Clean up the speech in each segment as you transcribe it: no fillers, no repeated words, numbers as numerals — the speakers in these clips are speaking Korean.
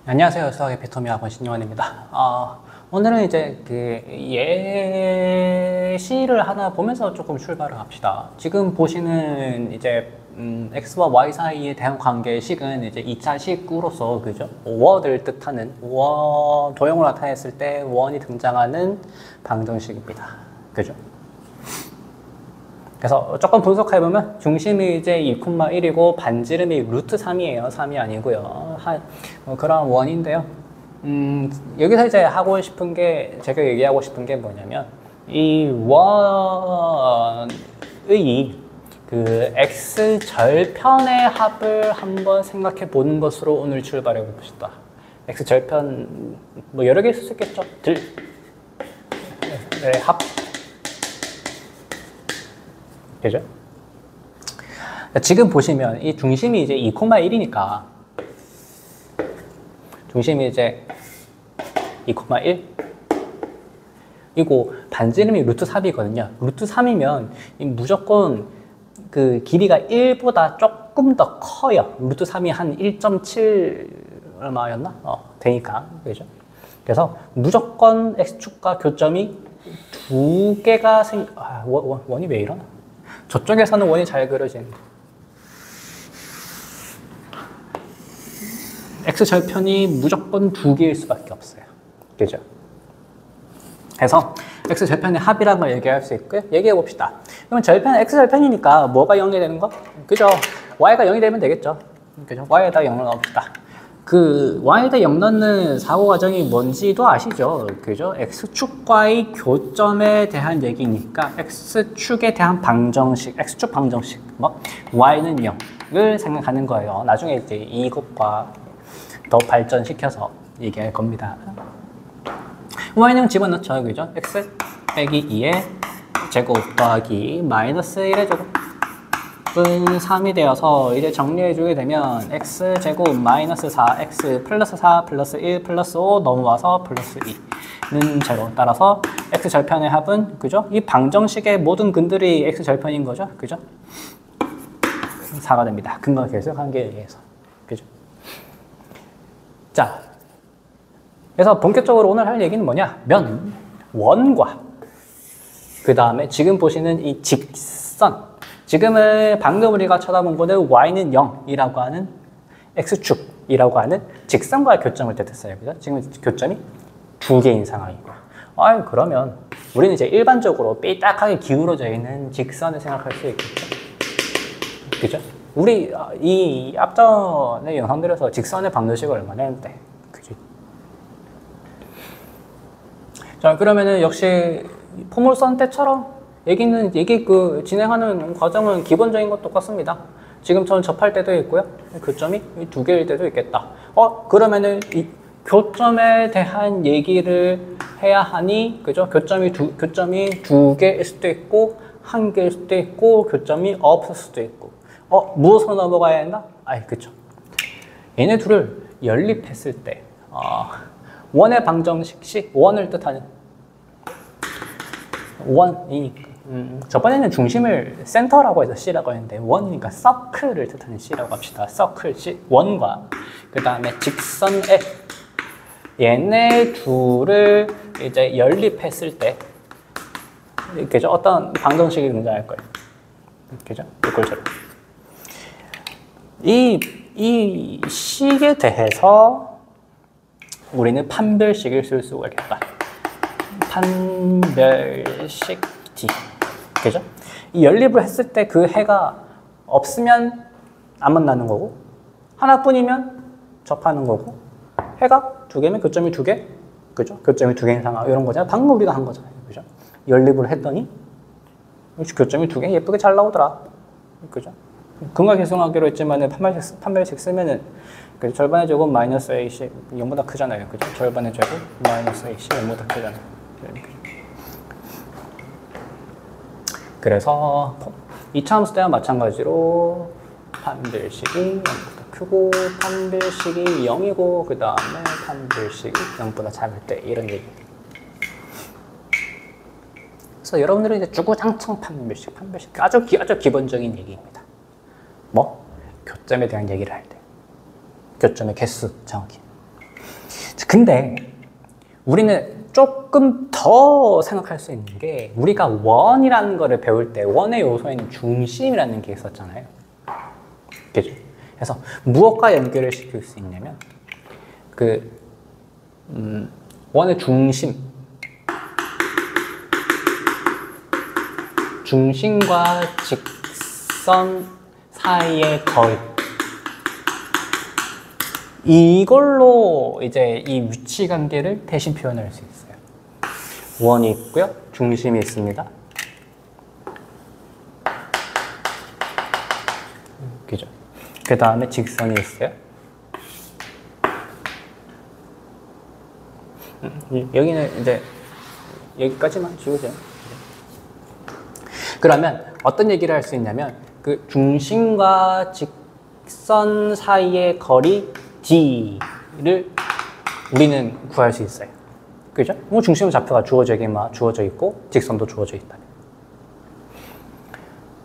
안녕하세요. 수학의 피토미 학원 신용환입니다. 오늘은 이제 그 예시를 하나 보면서 조금 출발을 합시다. 지금 보시는 이제 x와 y 사이에 대한 관계식은 이제 2차 식으로서 그죠? 원을 뜻하는 원 도형으로 나타냈을 때 원이 등장하는 방정식입니다. 그죠? 그래서 조금 분석해보면 중심이 이제 2,1이고 반지름이 루트 3이에요. 3이 아니고요. 그런 원인데요. 여기서 이제 하고 싶은 게, 제가 얘기하고 싶은 게 뭐냐면, 이 원의 그 x 절편의 합을 한번 생각해 보는 것으로 오늘 출발해 봅시다. x 절편, 뭐 여러 개 있을 수 있겠죠? 합. 그죠? 지금 보시면 이 중심이 이제 2,1이니까 중심이 이제 2,1 이고 반지름이 루트 3이거든요. 루트 3이면 무조건 그 길이가 1보다 조금 더 커요. 루트 3이 한 1.7 얼마였나? 되니까. 그죠? 그래서 무조건 x축과 교점이 두 개가 원이 왜 이러나? 저쪽에서는 원이 잘 그려진 x절편이 무조건 두 개일 수밖에 없어요. 그죠? 그래서 x절편의 합이라고 얘기할 수 있고요. 얘기해 봅시다. 그러면 절편 x절편이니까 뭐가 0이 되는 거? 그죠? y가 0이 되면 되겠죠. 그죠? y에다 0을 넣읍시다. 그 y에다 0 넣는 사고 과정이 뭔지도 아시죠? 그죠? x축과의 교점에 대한 얘기니까 x축에 대한 방정식, x축 방정식, 뭐 y는 0을 생각하는 거예요. 나중에 이제 이것과 더 발전시켜서 얘기할 겁니다. y는 집어넣죠, 그죠? x 빼기 2의 제곱 더하기 마이너스 1의 제곱 은 3이 되어서 이제 정리해주게 되면 x제곱 마이너스 4x 플러스 4 플러스 1 플러스 5 넘어와서 플러스 2는 제로. 따라서 x절편의 합은 그죠? 이 방정식의 모든 근들이 x절편인 거죠, 그죠? 4가 됩니다. 근거 계속 관계에 의해서, 그죠? 자, 그래서 본격적으로 오늘 할 얘기는 뭐냐면 원과 그 다음에 지금 보시는 이 직선. 지금은 방금 우리가 쳐다본 거는 y는 0이라고 하는 x축이라고 하는 직선과의 교점을 뜻했어요. 그죠? 지금 교점이 두 개인 상황이고요. 그러면 우리는 이제 일반적으로 삐딱하게 기울어져 있는 직선을 생각할 수 있겠죠. 그죠? 우리 이 앞전의 영상들에서 직선의 방정식을 얼마나 했는데. 그죠? 자, 그러면은 역시 포물선 때처럼 얘기 진행하는 과정은 기본적인 것 똑같습니다. 지금처럼 접할 때도 있고요. 교점이 두 개일 때도 있겠다. 그러면은 이 교점에 대한 얘기를 해야 하니, 그죠? 교점이 두 개일 수도 있고, 한 개일 수도 있고, 교점이 없을 수도 있고. 무엇으로 넘어가야 했나? 그쵸. 얘네 둘을 연립했을 때, 원의 방정식시 원을 뜻하는 원이니까. 저번에는 중심을 센터라고 해서 C라고 했는데 원이니까 서클을 뜻하는 C라고 합시다. 서클 C, 원과 그 다음에 직선의 얘네 둘을 이제 연립했을 때 그죠? 어떤 방정식이 등장할 거예요. 그죠? 이꼴처럼 이 식에 대해서 우리는 판별식을 쓸 수가 있겠다. 판별식 D. 그죠? 이 연립을 했을 때 그 해가 없으면 안 만나는 거고, 하나뿐이면 접하는 거고, 해가 두 개면 교점이 두 개? 그죠? 교점이 두 개인 상황, 이런 거잖아요. 방금 우리가 한 거잖아요. 그죠? 연립을 했더니, 교점이 두 개 예쁘게 잘 나오더라. 그죠? 근각 계승하기로 했지만은 판별식 쓰면은, 그죠? 절반의 제곱 마이너스 A씩 0보다 크잖아요. 그죠? 절반의 제곱 마이너스 A씩 0보다 크잖아요. 그래서 2차 함수 때와 마찬가지로 판별식이 0보다 크고 판별식이 0이고 그 다음에 판별식이 0보다 작을 때 이런 얘기. 그래서 여러분들은 이제 주구장창 판별식 아주 기본적인 얘기입니다. 뭐? 교점에 대한 얘기를 할 때. 교점의 개수 정확히. 근데 우리는 조금 더 생각할 수 있는 게 우리가 원이라는 거를 배울 때 원의 요소에는 중심이라는 게 있었잖아요. 그죠? 그래서 무엇과 연결을 시킬 수 있냐면 원의 중심과 직선 사이의 거리, 이걸로 이제 이 위치 관계를 대신 표현할 수 있어요. 원이 있고요, 중심이 있습니다. 그죠? 그 다음에 직선이 있어요. 여기는 이제 여기까지만 지우세요. 그러면 어떤 얘기를 할 수 있냐면 그 중심과 직선 사이의 거리 D를 우리는 구할 수 있어요. 그죠? 뭐 중심 좌표가 주어져 있고 직선도 주어져 있다.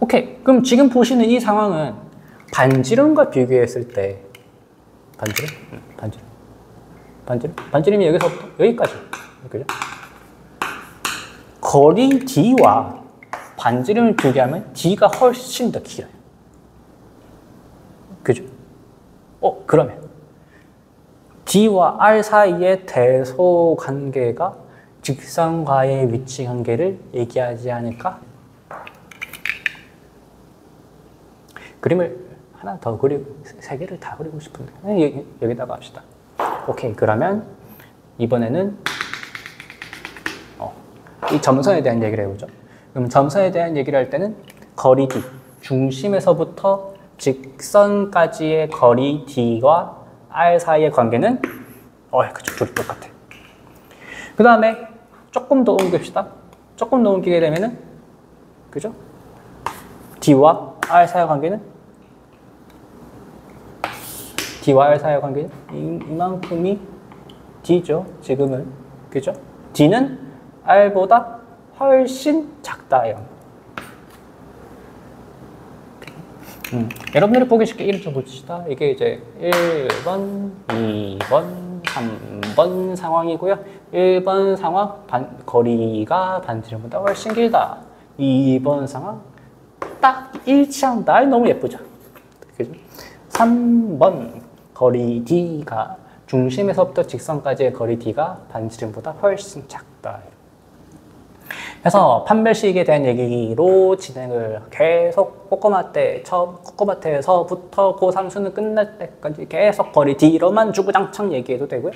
오케이. 그럼 지금 보시는 이 상황은 반지름과 비교했을 때 반지름이 여기서부터 여기까지. 그죠? 거리 D와 반지름을 비교하면 D가 훨씬 더 길어요. 그죠? 그러면 D와 R 사이의 대소 관계가 직선과의 위치 관계를 얘기하지 않을까? 그림을 하나 더 그리고 세 개를 다 그리고 싶은데 여기다가 합시다. 오케이. 그러면 이번에는 이 점선에 대한 얘기를 해보죠. 그럼 점선에 대한 얘기를 할 때는 거리 D, 중심에서부터 직선까지의 거리 D와 R 사이의 관계는 그쵸, 둘이 똑같아. 그 다음에 조금 더 옮깁시다. 조금 더 옮기게 되면은 그죠? D와 R 사이의 관계는 이만큼이 D죠. 지금은 그죠? D는 R보다 훨씬 작다요. 여러분들이 보기 쉽게 이름 좀 붙이시다. 이게 이제 1번, 2번, 3번 상황이고요. 1번 상황 거리가 반지름보다 훨씬 길다. 2번 상황 딱 일치한다. 너무 예쁘죠? 그죠? 3번 거리 D가 중심에서부터 직선까지의 거리 D가 반지름보다 훨씬 작다. 그래서 판별식에 대한 얘기로 진행을 계속 꼬꼬마테에서부터 고3수능 끝날 때까지 계속 거리 D로만 주구장창 얘기해도 되고요.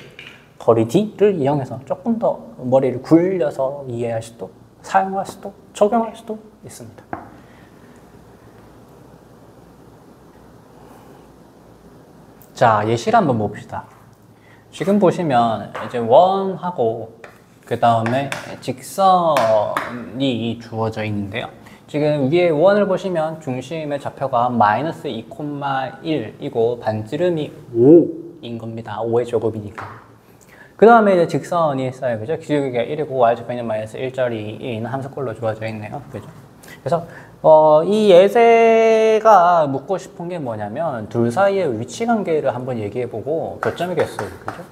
거리 D를 이용해서 조금 더 머리를 굴려서 이해할 수도, 사용할 수도, 적용할 수도 있습니다. 자, 예시를 한번 봅시다. 지금 보시면 이제 원하고 그 다음에 직선이 주어져 있는데요. 지금 위에 원을 보시면 중심의 좌표가 마이너스 2,1이고 반지름이 5인 겁니다. 5의 제곱이니까. 그 다음에 이제 직선이 있어요. 그죠? 기울기가 1이고 y좌표는 마이너스 1짜리 함수꼴로 주어져 있네요. 그죠? 그래서 이 예제가 묻고 싶은 게 뭐냐면 둘 사이의 위치 관계를 한번 얘기해보고 교점의 개수. 그죠?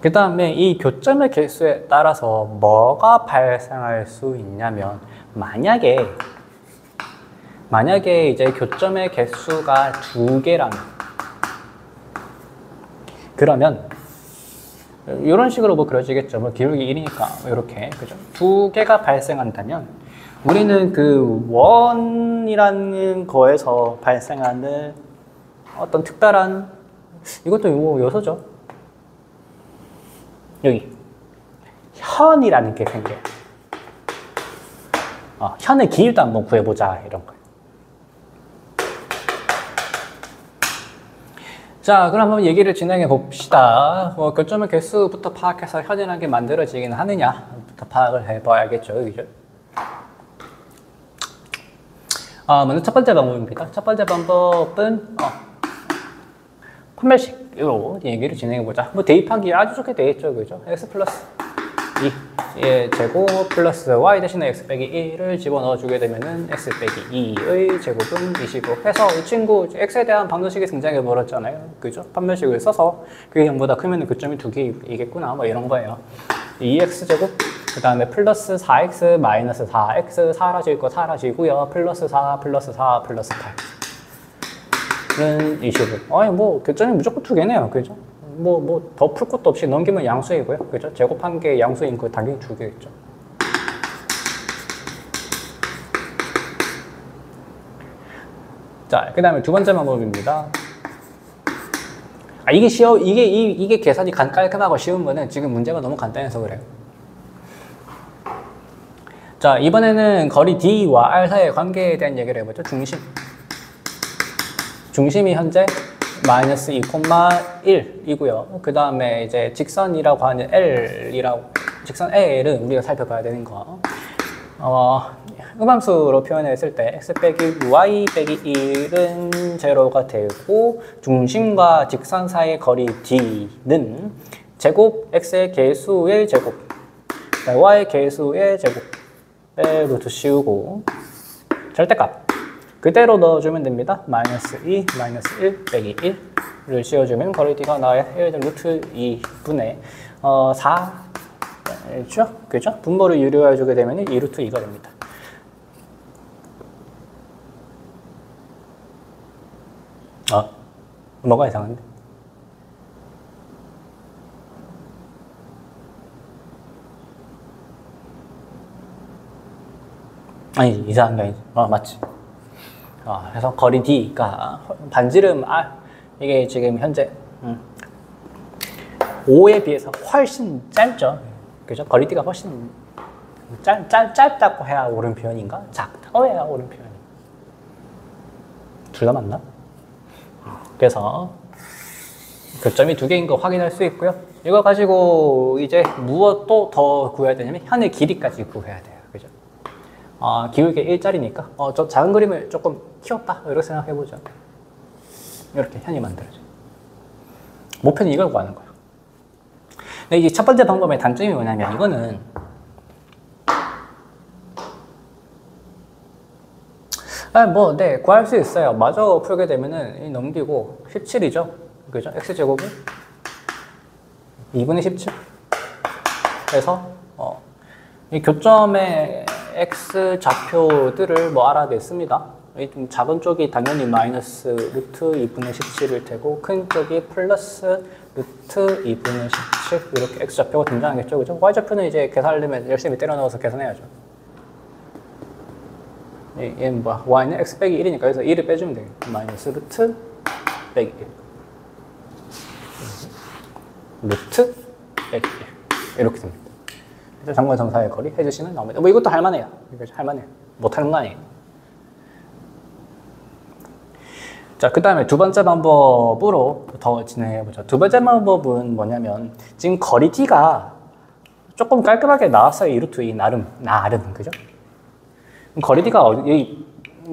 그 다음에 이 교점의 개수에 따라서 뭐가 발생할 수 있냐면 만약에 이제 교점의 개수가 2개라면 그러면 이런 식으로 뭐 그려지겠죠. 뭐 기울기 1이니까 이렇게 그죠? 2개가 발생한다면 우리는 그 원이라는 거에서 발생하는 어떤 특별한 이것도 요소죠. 여기 현이라는 게 생겨요. 현의 길이도 한번 구해보자 이런 거예요. 자, 그럼 한번 얘기를 진행해 봅시다. 교점의 개수부터 파악해서 현이라는 게 만들어지긴 하느냐부터 파악을 해봐야겠죠. 그죠? 먼저 첫 번째 방법입니다. 첫 번째 방법은 판별식으로 얘기를 진행해 보자. 뭐 대입하기 아주 좋게 되어 있죠. 그죠? x 플러스 2 의 제곱 플러스 y 대신에 x 빼기 1을 집어넣어주게 되면은 x 빼기 2의 제곱은 25 해서 이 친구 x에 대한 방정식이 굉장히 멀었잖아요. 그죠? 판별식을 써서 그게 0보다 크면 교점이 2개이겠구나 뭐 이런 거예요. 2x 제곱 그 다음에 플러스 4x 마이너스 4x 사라질 거 사라지고요. 플러스 4 플러스 4 플러스 8은 25. 아니 뭐 교점이 무조건 2개네요. 그죠? 뭐 더 풀 것도 없이 넘기면 양수이고요. 그죠? 제곱한 게 양수인 거 당연히 2개겠죠. 자, 그 다음에 두 번째 방법입니다. 이게 계산이 깔끔하고 쉬운 거는 지금 문제가 너무 간단해서 그래요. 자, 이번에는 거리 D와 R 사이의 관계에 대한 얘기를 해보죠. 중심이 현재 마이너스 2,1이고요. 그 다음에 이제 직선이라고 하는 직선 L은 우리가 살펴봐야 되는 거. 음함수로 표현했을 때 x 빼기 y 빼기 1은 제로가 되고 중심과 직선 사이의 거리 D는 제곱 x의 개수의 제곱 y의 개수의 제곱에 루트 씌우고 절대값 그대로 넣어주면 됩니다. 마이너스 2, 마이너스 1 빼기 1을 씌워주면 거리 D가 나와야 루트 2분의 4죠? 그죠? 분모를 유료해주게 되면 2 루트 2가 됩니다. 뭐가 이상한데? 아니 이상한 게 아니지. 맞지. 그래서 거리 D가 반지름 R 이게 지금 현재 5에 비해서 훨씬 짧죠. 그죠? 거리 D가 훨씬 짧다고 해야 옳은 표현인가? 작다고 해야 옳은 표현인가? 둘 다 맞나? 그래서 교점이 2개인 거 확인할 수 있고요. 이거 가지고 이제 무엇도 더 구해야 되냐면 현의 길이까지 구해야 돼요. 그죠? 기울기 1짜리니까 저 작은 그림을 조금 키웠다 이렇게 생각해보죠. 이렇게 현이 만들어져. 목표는 이걸 구하는 거예요. 근데 이제 첫 번째 방법의 단점이 뭐냐면 이거는 구할 수 있어요. 마저 풀게 되면은 넘기고 17이죠. 그죠? x제곱은 2분의 17 해서 이 교점의 x 좌표들을 알아냈습니다. 좀 작은 쪽이 당연히 마이너스 루트 2분의 17일 테고 큰 쪽이 플러스 루트 2분의 17 이렇게 x 좌표가 등장하겠죠. 그죠? y 좌표는 이제 계산하려면 열심히 때려 넣어서 계산해야죠. 얘는 뭐야? y는 x 빼기 1이니까 여기서 1을 빼주면 되겠다. 마이너스 루트 빼기 1 루트 빼기 1 이렇게 됩니다. 그래서 정관성사의 거리 해주시면 나옵니다. 이것도 할만해요. 할만해요. 못하는 거 아니에요. 자, 그 다음에 두 번째 방법으로 더 진행해보죠. 두 번째 방법은 뭐냐면 지금 거리 D가 조금 깔끔하게 나왔어요. 2루트 2 나름 그죠? 거리 D가 여기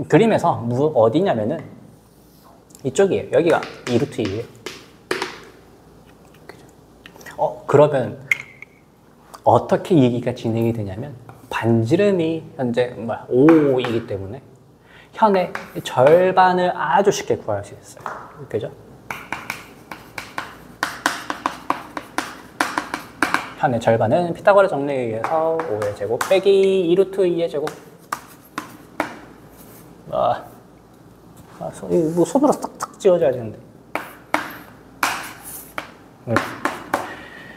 그림에서 어디냐면은 이쪽이에요. 여기가 2루트 2예요. 그죠? 그러면 어떻게 얘기가 진행이 되냐면 반지름이 현재 5이기 때문에 현의 절반을 아주 쉽게 구할 수 있어요. 그죠? 현의 절반은 피타고라 정리에 의해서 5의 제곱 빼기 2루트 2의 제곱 손으로 싹싹 지워줘야 되는데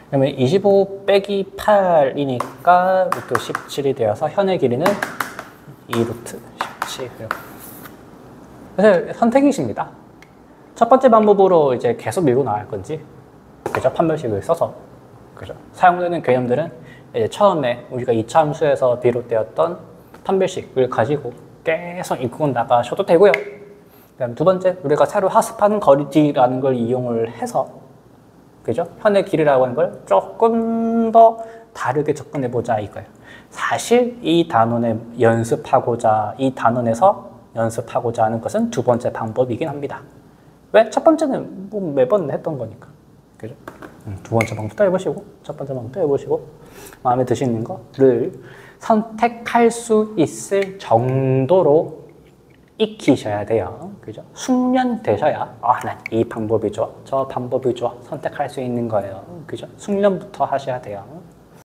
그러면 25 빼기 8이니까 루트 17이 되어서 현의 길이는 2루트 17 그래서 선택이십니다. 첫 번째 방법으로 이제 계속 밀고 나갈 건지 그죠? 판별식을 써서 그죠? 사용되는 개념들은 이제 처음에 우리가 2차 함수에서 비롯되었던 판별식을 가지고 계속 읽고 나가셔도 되고요. 그다음 두 번째 우리가 새로 학습하는 거리 D라는 걸 이용을 해서 그죠? 현의 길이라고 하는 걸 조금 더 다르게 접근해보자 이거예요. 사실 이 단원에서 연습하고자 하는 것은 두 번째 방법이긴 합니다. 왜? 첫 번째는 매번 했던 거니까. 그죠? 두 번째 방법도 해보시고 첫 번째 방법도 해보시고 마음에 드시는 거를 선택할 수 있을 정도로 익히셔야 돼요. 그죠? 숙련되셔야 난 이 방법이 좋아, 저 방법이 좋아 선택할 수 있는 거예요. 그죠? 숙련부터 하셔야 돼요.